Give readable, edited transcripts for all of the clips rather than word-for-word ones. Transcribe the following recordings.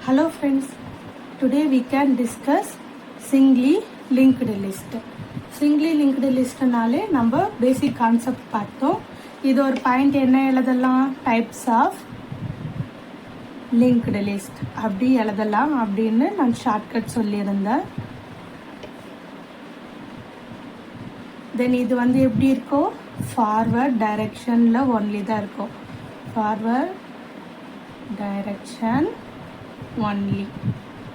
Hello friends, today we can discuss singly linked list. Singly linked list நாலே நம்ம basic concept பார்த்தோம். இது ஒரு பாயிண்ட் என்ன எழுதலாம், types of linked list அப்படி எழுதலாம் அப்படின்னு நான் ஷார்ட்கட் சொல்லியிருந்தேன். தென் இது வந்து எப்படி இருக்கும், ஃபார்வர்ட் டைரக்ஷனில் ஒன்லி தான் இருக்கும். ஃபார்வர்ட் டைரக்ஷன் ஒன்லி,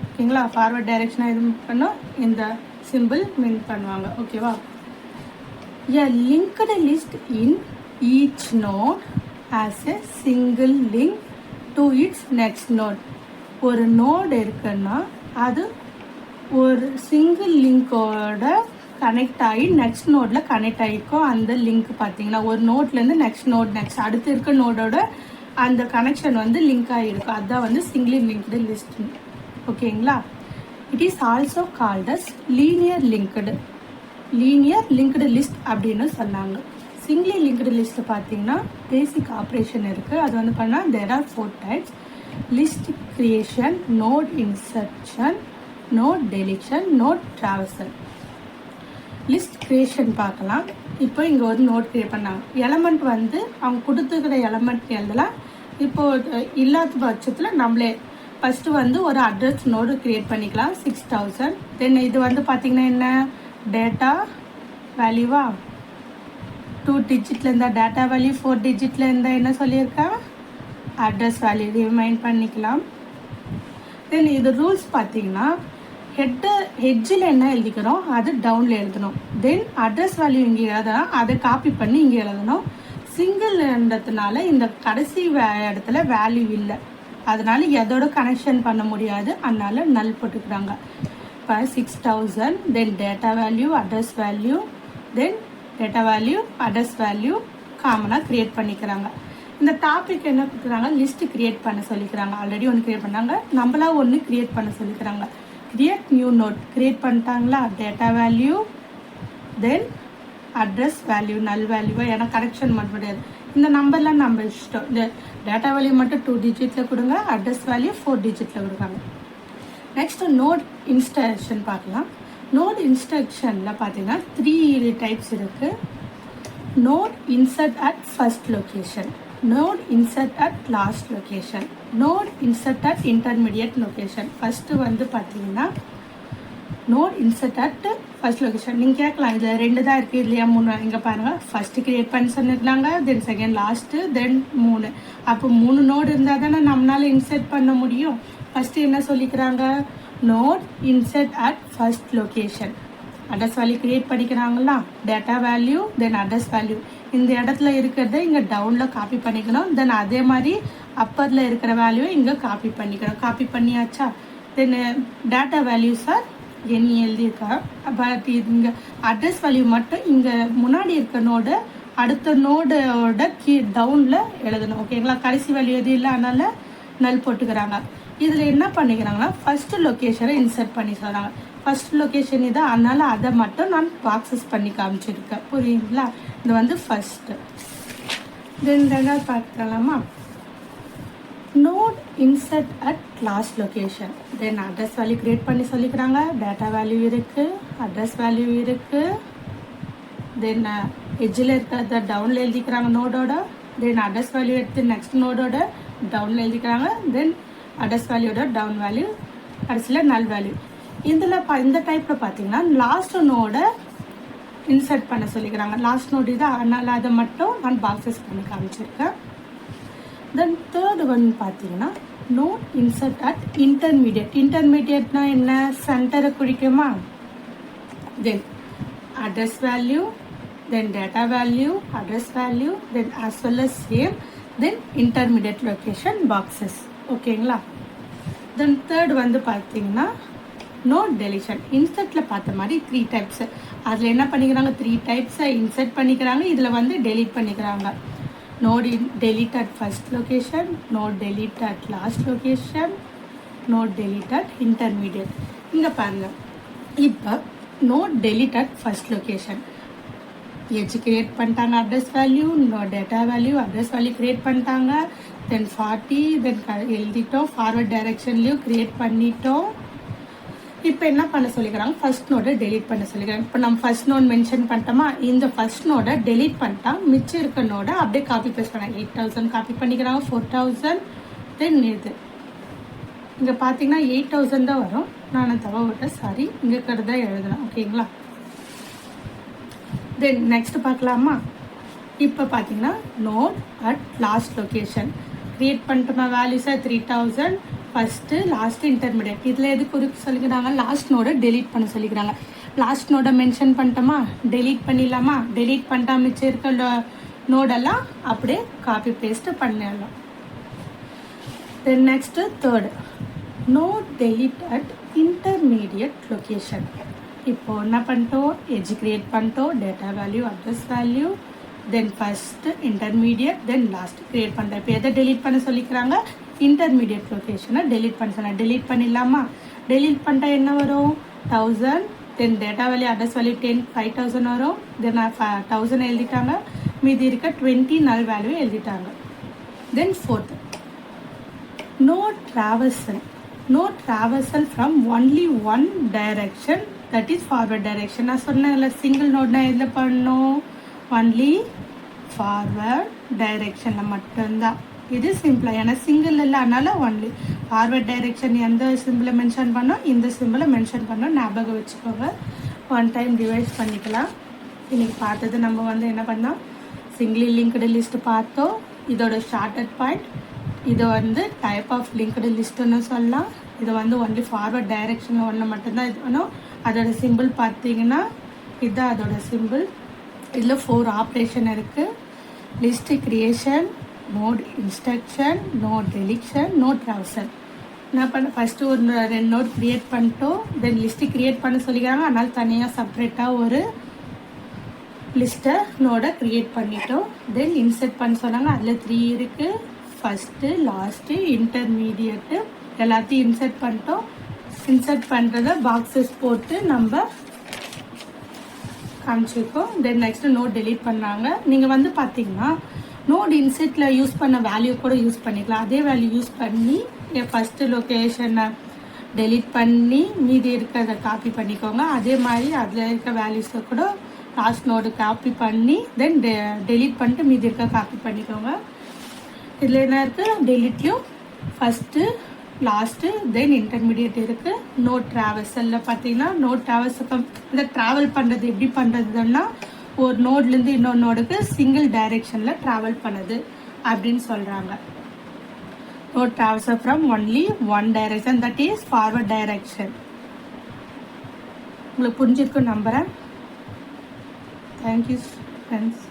ஓகேங்களா. ஃபார்வர்ட் டைரக்ஷனாக இது பண்ணோம், இந்த சிம்பிள் மீன் பண்ணுவாங்க, ஓகேவா. A linked list in each node as a single link to its next node. ஒரு நோடு இருக்குன்னா அது ஒரு சிங்கிள் லிங்கோட கனெக்ட் ஆகி நெக்ஸ்ட் நோடில் கனெக்ட் ஆகிருக்கும். அந்த லிங்க் பார்த்தீங்கன்னா ஒரு நோட்லேருந்து நெக்ஸ்ட் அடுத்து இருக்க நோடோட அந்த கனெக்ஷன் வந்து லிங்க் ஆகிருக்கும். அதுதான் வந்து சிங்கிளி லிங்க்டு லிஸ்ட், ஓகேங்களா. It is also called as linear linked list அப்படின்னு சொன்னாங்க. சிங்கிளி லிங்க்டு லிஸ்ட் பார்த்தீங்கன்னா பேசிக் ஆப்ரேஷன் இருக்குது. அது வந்து பண்ணால் there are 4 types: list creation, node insertion, node deletion, node traversal. List creation பார்க்கலாம். இப்போ இங்கே ஒரு நோட் கிரியேட் பண்ணாங்க. எலமெண்ட் வந்து அவங்க கொடுத்துக்கிற எலமெண்ட் எழுதலாம். இப்போது இல்லாத பட்சத்தில் நம்மளே ஃபஸ்ட்டு வந்து ஒரு அட்ரஸ் நோடு கிரியேட் பண்ணிக்கலாம், 6000. தென் இது வந்து பார்த்திங்கன்னா என்ன, டேட்டா வேல்யூவா 2 டிஜிட்டில் இருந்தால் டேட்டா வேல்யூ, 4 டிஜிட்டில் இருந்தால் என்ன சொல்லியிருக்கேன், அட்ரஸ் வேல்யூ ரிமைண்ட் பண்ணிக்கலாம். தென் இது ரூல்ஸ் பார்த்தீங்கன்னா ஹெட்ஜில் என்ன எழுதிக்கிறோம் அது டவுனில் எழுதணும். தென் அட்ரஸ் வேல்யூ இங்கே எழுதலாம், அதை காப்பி பண்ணி இங்கே எழுதணும். சிங்கிள்ன்றதுனால இந்த கடைசி இடத்துல வேல்யூ இல்லை, அதனால எதோட கனெக்ஷன் பண்ண முடியாது, அதனால நல் போட்டுக்கிறாங்க. இப்போ 6000, தென் டேட்டா வேல்யூ, அட்ரஸ் வேல்யூ, தென் டேட்டா வேல்யூ, அட்ரஸ் வேல்யூ காமனாக க்ரியேட் பண்ணிக்கிறாங்க. இந்த டாபிக் என்ன கொடுக்குறாங்க, லிஸ்ட் கிரியேட் பண்ண சொல்லிக்கிறாங்க. ஆல்ரெடி ஒன்று க்ரியேட் பண்ணாங்க, நம்மளா ஒன்று க்ரியேட் பண்ண சொல்லிக்கிறாங்க. கிரியேட் நியூ நோட் கிரியேட் பண்ணிட்டாங்களா, data value, then address value, நல் வேல்யூவா, ஏன்னா கனெக்ஷன் மட்டும் கிடையாது. இந்த நம்பர்லாம் நம்ம இஷ்டம். இந்த டேட்டா வேல்யூ மட்டும் 2 டிஜிட்டில் கொடுங்க, அட்ரஸ் வேல்யூ 4 டிஜிட்டில் கொடுக்காங்க. நெக்ஸ்ட் நோட் இன்ஸ்ட்ரக்ஷன் பார்க்கலாம். நோட் இன்ஸ்ட்ரக்ஷனில் பார்த்தீங்கன்னா 3 டைப்ஸ் இருக்குது. Node insert at first location, node insert at last location, node insert at intermediate location. First வந்து பார்த்தீங்கன்னா node insert at first location. நீங்கள் கேட்கலாம் இதில் 2 தான் இருக்குது இல்லையா 3, இங்கே பாருங்கள். ஃபஸ்ட்டு கிரியேட் பண்ணி சொன்னிருக்காங்க, தென் செகண்ட் லாஸ்ட்டு, தென் 3. அப்போ 3 நோடு இருந்தால் தானே நம்மளால் இன்சர்ட் பண்ண முடியும். ஃபஸ்ட்டு என்ன சொல்லிக்கிறாங்க, node insert at first location. Address value create பண்ணிக்கிறாங்களா, data value, then address value. இந்த இடத்துல இருக்கிறத இங்கே டவுனில் காப்பி பண்ணிக்கணும். தென் அதே மாதிரி அப்பரில் இருக்கிற வேல்யூவை இங்கே காப்பி பண்ணிக்கணும். காப்பி பண்ணியாச்சா, தென் டேட்டா வேல்யூ சார் எண்ணி எழுதியிருக்கா. பட் இங்கே அட்ரஸ் வேல்யூ மட்டும் இங்கே முன்னாடி இருக்க நோடு அடுத்த நோடோட டவுனில் எழுதணும், ஓகேங்களா. கடைசி வேல்யூ எதுவும் இல்லை, அதனால் நல் போட்டுக்கிறாங்க. இதில் என்ன பண்ணிக்கிறாங்கன்னா ஃபஸ்ட்டு லொக்கேஷனை இன்சர்ட் பண்ணி சொல்கிறாங்க. ஃபஸ்ட் லொக்கேஷன் இதான், அதனால் அதை மட்டும் நான் பாக்ஸஸ் பண்ணி காமிச்சிருக்கேன், புரியுங்களா. இது வந்து ஃபஸ்ட்டு. தென் ரெண்டாவது பார்க்கலாமா, node insert at last location. Then address value create பண்ணி சொல்லிக்கிறாங்க, டேட்டா வேல்யூ இருக்குது, அட்ரஸ் வேல்யூ இருக்குது. தென் எட்ஜில் இருக்கிறத டவுனில் எழுதிக்கிறாங்க நோடோட, தென் அட்ரஸ் வேல்யூ எடுத்து நெக்ஸ்ட் நோடோட டவுனில் எழுதிக்கிறாங்க, தென் அட்ரஸ் வேல்யூட டவுன் வேல்யூ, கடைசியில் நல் வேல்யூ. இதில் இந்த டைப்பில் பார்த்தீங்கன்னா லாஸ்ட் நோட இன்சர்ட் பண்ண சொல்லிக்கிறாங்க. லாஸ்ட் நோட் இது, அதனால் அதை மட்டும் நான் பாக்ஸஸ் பண்ணி காமிச்சிருக்கேன். தென் தேர்டு ஒன் பார்த்தீங்கன்னா நோட் இன்சர்ட் அட் இன்டர்மீடியட். இன்டர்மீடியட்னா என்ன, சென்டரை குறிக்குமா. தென் அட்ரஸ் வேல்யூ, தென் டேட்டா வேல்யூ, அட்ரஸ் வேல்யூ, தென் as well as same, தென் இன்டர்மீடியட் லொக்கேஷன் பாக்ஸஸ், ஓகேங்களா. தென் தேர்ட் வந்து பார்த்தீங்கன்னா நோட் டெலிஷன். இன்சர்ட்டில் பார்த்த மாதிரி 3 டைப்ஸு. அதில் என்ன பண்ணிக்கிறாங்க, 3 டைப்ஸை இன்சர்ட் பண்ணிக்கிறாங்க, இதில் வந்து டெலீட் பண்ணிக்கிறாங்க. Node delete at first location, node delete at last location, node delete at intermediate. இங்கே பாருங்கள், இப்போ node delete at first location. Edge create பண்ணிட்டாங்க, address value, data value, address value create பண்ணிட்டாங்க. தென் 40 தென் எழுதிட்டோம். ஃபார்வர்ட் டைரக்ஷன்லையும் க்ரியேட் பண்ணிட்டோம். இப்போ என்ன பண்ண சொல்லிக்கிறாங்க, ஃபர்ஸ்ட் நோடை டெலீட் பண்ண சொல்லிக்கிறாங்க. இப்போ நம்ம ஃபர்ஸ்ட் நோட் மென்ஷன் பண்ணிட்டோமா, இந்த ஃபர்ஸ்ட் நோடை டெலீட் பண்ணிட்டா மிச்சம் இருக்க நோடை அப்படியே காப்பி பேஸ்ட் பண்ணாங்க. 8000 காப்பி பண்ணிக்கிறாங்க, 4000 தென் இது இங்கே பார்த்தீங்கன்னா 8000 தான் வரும். நான் தவறுட்டேன், சாரி, இங்கே இருக்கிறதா எழுதலாம். ஓகேங்களா. தென் நெக்ஸ்ட் பார்க்கலாமா. இப்போ பார்த்தீங்கன்னா node at last location create பண்ணிட்டோமா. வேல்யூஸாக 3000 ஃபஸ்ட்டு லாஸ்ட்டு இன்டர்மீடியட். இதில் எது குறிப்பு சொல்லிக்கிறாங்க, லாஸ்ட் நோடை டெலீட் பண்ண சொல்லிக்கிறாங்க. லாஸ்ட் நோடை மென்ஷன் பண்ணிட்டோமா, டெலீட் பண்ணிடலாமா. டெலீட் பண்ணிட்டா மிச்சம் இருக்க நோடெல்லாம் அப்படியே காப்பி பேஸ்ட்டு பண்ணிடலாம். Then next third node delete at intermediate location. இப்போ என்ன பண்ணிட்டோம், எட்ஜ் கிரியேட் பண்ணிட்டோம், data value, address value, then first intermediate, then last create பண்ணிட்டோம். இப்போ எதை டெலீட் பண்ண சொல்லிக்கிறாங்க, இன்டர்மீடியட் லொக்கேஷனை டெலீட் பண்ண சொன்னால் டெலீட் பண்ணிடலாமா. டெலீட் பண்ணிட்டா என்ன வரும், 1000, then data value, address value 5000 வரும். தென் 1000 எழுதிட்டாங்க, மீதி இருக்க 20 நல் வேல்யூ எழுதிட்டாங்க. Then fourth no traversal from only one direction, that is forward direction. நான் சொன்னேன்ல சிங்கிள் நோட்னா எதில் பண்ணணும், ஒன்லி ஃபார்வர்ட் டைரெக்ஷனில் மட்டும்தான். இது சிம்பிளாக, ஏன்னா சிங்கிள் இல்லை, அதனால் ஒன்லி ஃபார்வர்ட் டைரெக்ஷன். எந்த சிம்பிளை மென்ஷன் பண்ணோம், இந்த சிம்பிளை மென்ஷன் பண்ணோம், ஞாபகம் வச்சுக்கோங்க. ஒன் டைம் ரிவைஸ் பண்ணிக்கலாம். இன்றைக்கி பார்த்தது நம்ம என்ன பண்ணோம், சிங்கிளி லிங்க்டு லிஸ்ட் பார்த்தோம். இதோட ஷார்ட்டட் பாயிண்ட், இது டைப் ஆஃப் லிங்க்டு லிஸ்ட்டுன்னு சொல்லலாம். இது ஒன்லி ஃபார்வர்ட் டைரெக்ஷனில் ஒன்று மட்டும்தான் இது பண்ணும். அதோட சிம்பிள் பார்த்தீங்கன்னா இதுதான் அதோட சிம்பிள். இதில் 4 ஆப்ரேஷன் இருக்குது. List creation, node instruction, node deletion, node traversal. என்ன பண்ண, ஃபஸ்ட்டு ஒரு 2 நோட் க்ரியேட் பண்ணிட்டோம். தென் லிஸ்ட்டு க்ரியேட் பண்ண சொல்லிக்கிறாங்க, அதனால் தனியாக செப்ரேட்டாக ஒரு லிஸ்ட்டை நோடை க்ரியேட் பண்ணிட்டோம். தென் இன்சர்ட் பண்ண சொன்னாங்க, அதில் 3 இருக்குது. ஃபஸ்ட்டு, லாஸ்ட்டு, இன்டர்மீடியட்டு எல்லாத்தையும் இன்சர்ட் பண்ணிட்டோம். இன்சர்ட் பண்ணுறத பாக்ஸஸ் போட்டு நம்ம காமிச்சிருக்கோம். தென் நெக்ஸ்ட்டு நோட் டெலீட் பண்ணாங்க. நீங்கள் பார்த்தீங்கன்னா நோட் இன்சர்ட்டில் யூஸ் பண்ண வேல்யூ கூட யூஸ் பண்ணிக்கலாம். அதே வேல்யூ யூஸ் பண்ணி ஃபஸ்ட்டு லொக்கேஷனை டெலீட் பண்ணி மீதி இருக்கிறத காப்பி பண்ணிக்கோங்க. அதே மாதிரி அதில் இருக்க வேல்யூஸை கூட லாஸ்ட் நோடு காப்பி பண்ணி தென் டெலீட் பண்ணிட்டு மீதி இருக்க காப்பி பண்ணிக்கோங்க. இதில் என்ன இருக்குது, டெலிட்லையும் ஃபஸ்ட்டு, லாஸ்ட்டு, தென் இன்டர்மீடியட் இருக்குது. நோட் ட்ராவல்ஸில் பார்த்தீங்கன்னா நோட் ட்ராவல்ஸுக்கு இந்த ட்ராவல் பண்ணுறது எப்படி பண்ணுறதுன்னா, ஒரு நோட்லேருந்து இன்னொரு நோடுக்கு சிங்கிள் டைரெக்ஷனில் ட்ராவல் பண்ணுது அப்படின்னு சொல்கிறாங்க. Node travels from only one direction, that is forward direction. உங்களுக்கு புரிஞ்சிருக்குன்னு நம்புகிறேன். Thank you friends.